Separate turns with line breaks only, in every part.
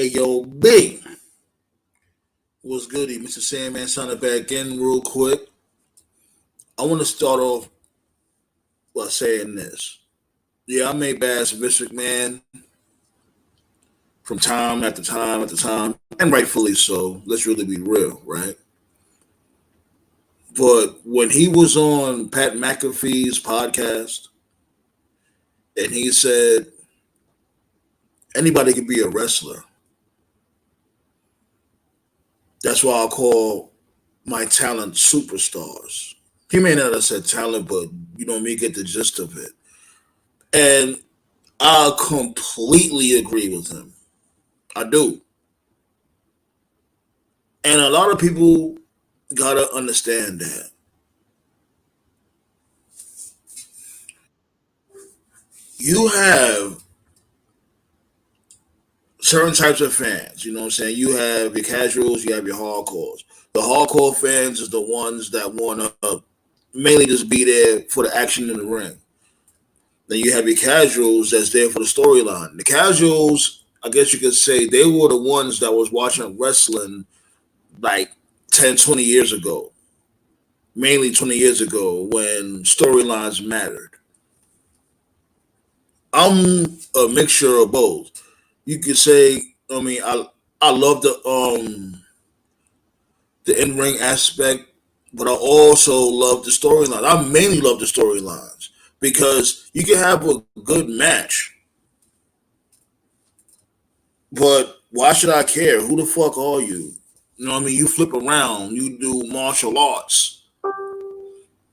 Hey, yo, B. What's goody? Mr. Sandman signing back in real quick. I want to start off by saying this. Yeah, I made Bass Vince McMahon from time after time after time, and rightfully so. Let's really be real, right? But when he was on Pat McAfee's podcast and he said anybody can be a wrestler, that's why I call my talent superstars. He may not have said talent, but you know me, get the gist of it. And I completely agree with him. I do. And a lot of people gotta understand that. You have certain types of fans, you know what I'm saying? You have your casuals, you have your hardcores. The hardcore fans is the ones that wanna mainly just be there for the action in the ring. Then you have your casuals that's there for the storyline. The casuals, I guess you could say, they were the ones that was watching wrestling like 10, 20 years ago. Mainly 20 years ago when storylines mattered. I'm a mixture of both. You could say, I love the in ring aspect, but I also love the storyline. I mainly love the storylines because you can have a good match, but why should I care? Who the fuck are you? You know what I mean? You flip around, you do martial arts.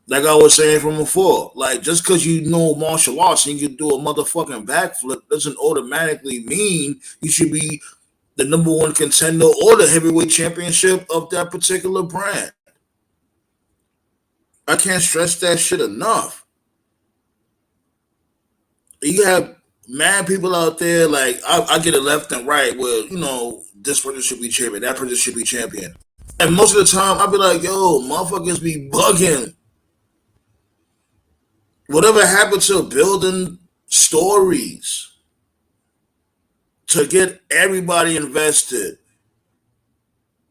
Like I was saying from before, like just because you know martial arts and you can do a motherfucking backflip doesn't automatically mean you should be the number one contender or the heavyweight championship of that particular brand. I can't stress that shit enough. You have mad people out there, like I get it left and right where, this person should be champion, that person should be champion. And most of the time I'll be like, yo, motherfuckers be bugging. Whatever happened to building stories to get everybody invested?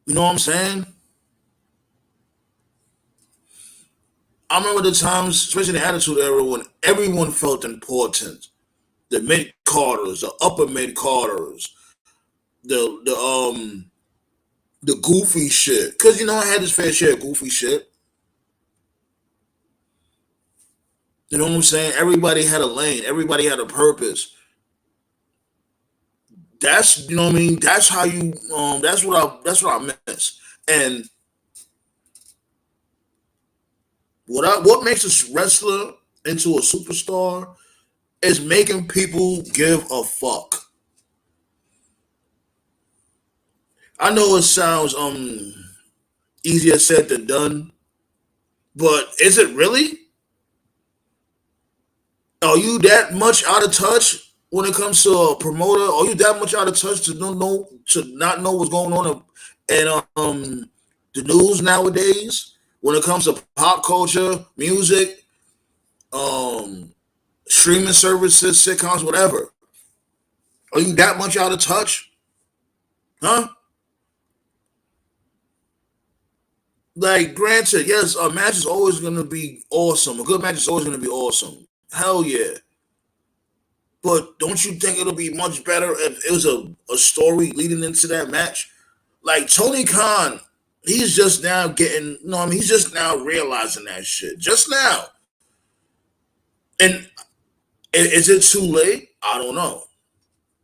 You know what I'm saying? I remember the times, especially in the Attitude Era, when everyone felt important. The mid Carters, the upper mid Carters, the goofy shit. Cause I had this fair share of goofy shit. You know what I'm saying? Everybody had a lane. Everybody had a purpose. That's you know what I mean. That's how you. That's what I miss. And what makes a wrestler into a superstar is making people give a fuck. I know it sounds easier said than done, but is it really? Are you that much out of touch when it comes to a promoter? Are you that much out of touch to not know what's going on in the news nowadays when it comes to pop culture, music, um, streaming services, sitcoms, whatever? Are you that much out of touch? Huh? Like, granted, yes, a match is always going to be awesome. A good match is always going to be awesome. Hell yeah. But don't you think it'll be much better if it was a story leading into that match? Like Tony Khan, he's just now getting, he's just now realizing that shit. Just now. And is it too late? I don't know.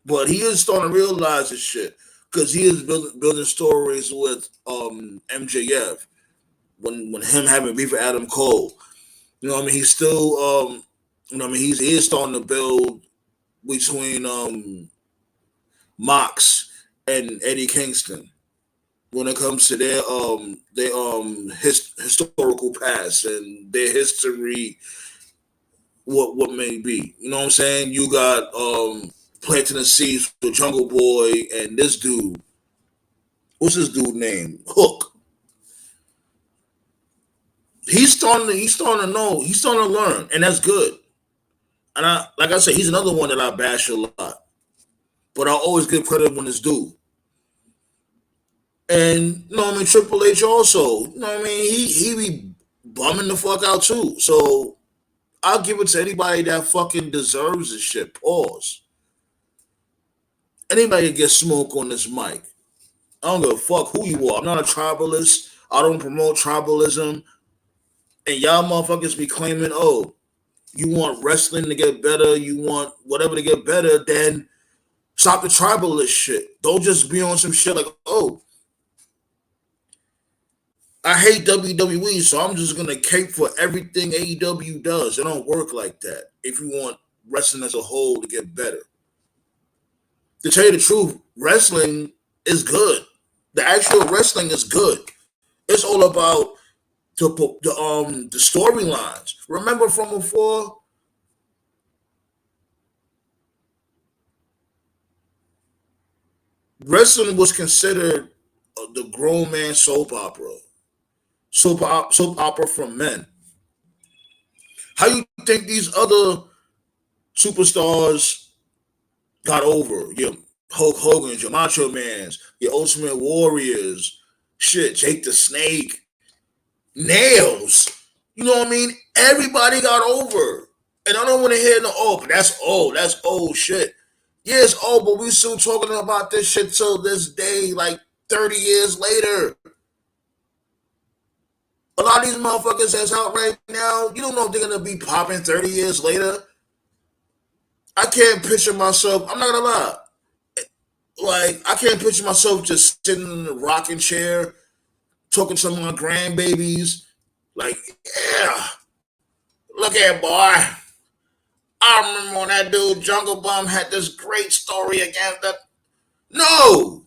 But he is starting to realize this shit because he is building stories with MJF when him having beef with Adam Cole. He's still he is starting to build between Mox and Eddie Kingston when it comes to their historical past and their history, what may be. You know what I'm saying? You got planting the seeds for Jungle Boy and this dude. What's this dude name? Hook. He's starting to know, he's starting to learn, and that's good. And like I said, he's another one that I bash a lot. But I always give credit when it's due. And you know what I mean, Triple H also, you know what I mean, he be bumming the fuck out too. So I'll give it to anybody that fucking deserves this shit. Pause. Anybody can get smoke on this mic. I don't give a fuck who you are. I'm not a tribalist. I don't promote tribalism. And y'all motherfuckers be claiming, oh, you want wrestling to get better, you want whatever to get better, then stop the tribalist shit. Don't just be on some shit like, oh, I hate WWE, so I'm just gonna cape for everything AEW does. It don't work like that. If you want wrestling as a whole to get better, to tell you the truth, wrestling is good. The actual wrestling is good. It's all about the storylines. Remember from before, wrestling was considered the grown man soap opera, soap opera from men. How you think these other superstars got over? Your Hulk Hogan's, your Macho Man's, your Ultimate Warriors, shit, Jake the Snake, Nails. You know what I mean? Everybody got over. And I don't want to hear no, oh, but that's old. That's old shit. Yeah, it's old, but we still talking about this shit till this day, like 30 years later. A lot of these motherfuckers that's out right now, you don't know if they're gonna be popping 30 years later. I can't picture myself, I'm not gonna lie. Like, I can't picture myself just sitting in a rocking chair, talking to my grandbabies. Like, yeah, look at boy. I remember when that dude Jungle Bum had this great story against that. No,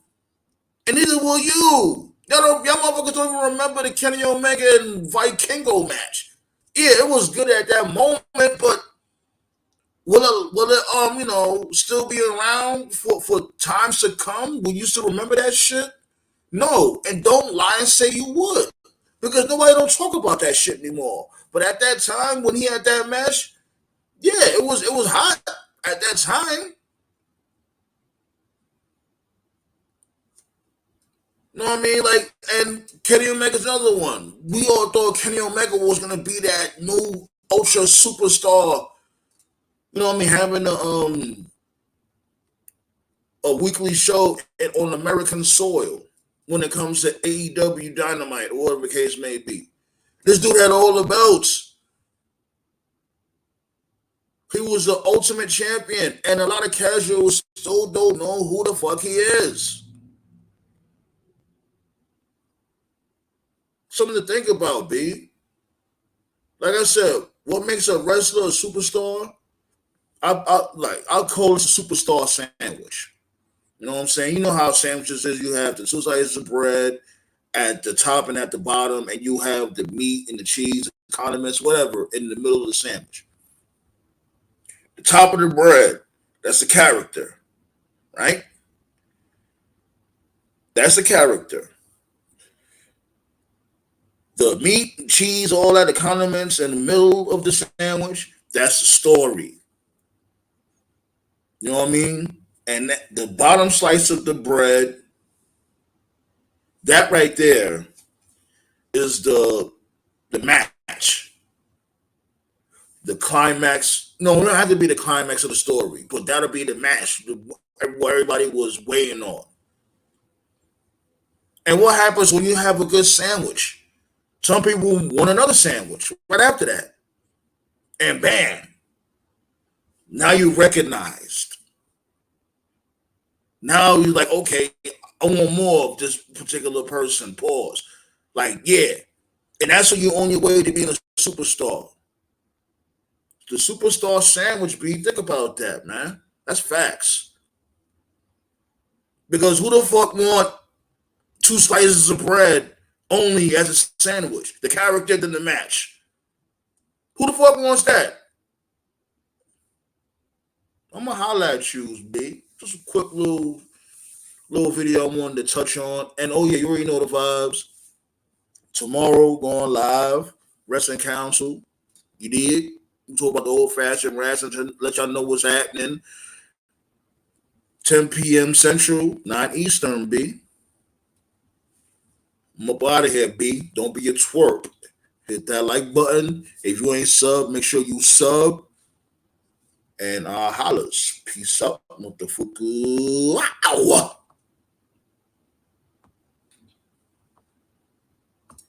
and neither will you. Y'all motherfuckers don't even remember the Kenny Omega and Vikingo match. Yeah, it was good at that moment, but will it still be around for times to come? Will you still remember that shit? No, and don't lie and say you would, because nobody don't talk about that shit anymore. But at that time when he had that match, yeah, it was hot at that time. You know what I mean? Like, and Kenny Omega's another one. We all thought Kenny Omega was gonna be that new ultra superstar. You know what I mean? Having a weekly show on American soil when it comes to AEW Dynamite or whatever the case may be. This dude had all the belts. He was the ultimate champion, and a lot of casuals still don't know who the fuck he is. Something to think about, B. Like I said, what makes a wrestler a superstar? I'll call it a superstar sandwich. You know what I'm saying? You know how sandwiches is. You have the two slices of bread at the top and at the bottom, and you have the meat and the cheese, the condiments, whatever, in the middle of the sandwich. The top of the bread, that's the character, right? That's the character. The meat, cheese, all that, the condiments in the middle of the sandwich, that's the story. You know what I mean? And the bottom slice of the bread, that right there is the match, the climax. No, it don't have to be the climax of the story, but that'll be the match where everybody was waiting on. And what happens when you have a good sandwich? Some people want another sandwich right after that, and bam, now you recognized. Now you're like, okay, I want more of this particular person. Pause. Like, yeah, and that's when you're on your way to being a superstar. The superstar sandwich, B. Think about that, man. That's facts. Because who the fuck want two slices of bread only as a sandwich? The character than the match. Who the fuck wants that? I'm gonna holla at you, B. Just a quick little video I wanted to touch on. And oh yeah, you already know the vibes. Tomorrow going live, Wrestling Council. You did. We talk about the old fashioned wrestling to let y'all know what's happening. 10 p.m. Central, 9 Eastern, B. I'm up out of here, B. Don't be a twerp. Hit that like button. If you ain't sub, make sure you sub. And hollers. Peace out, motherfucker. Wow.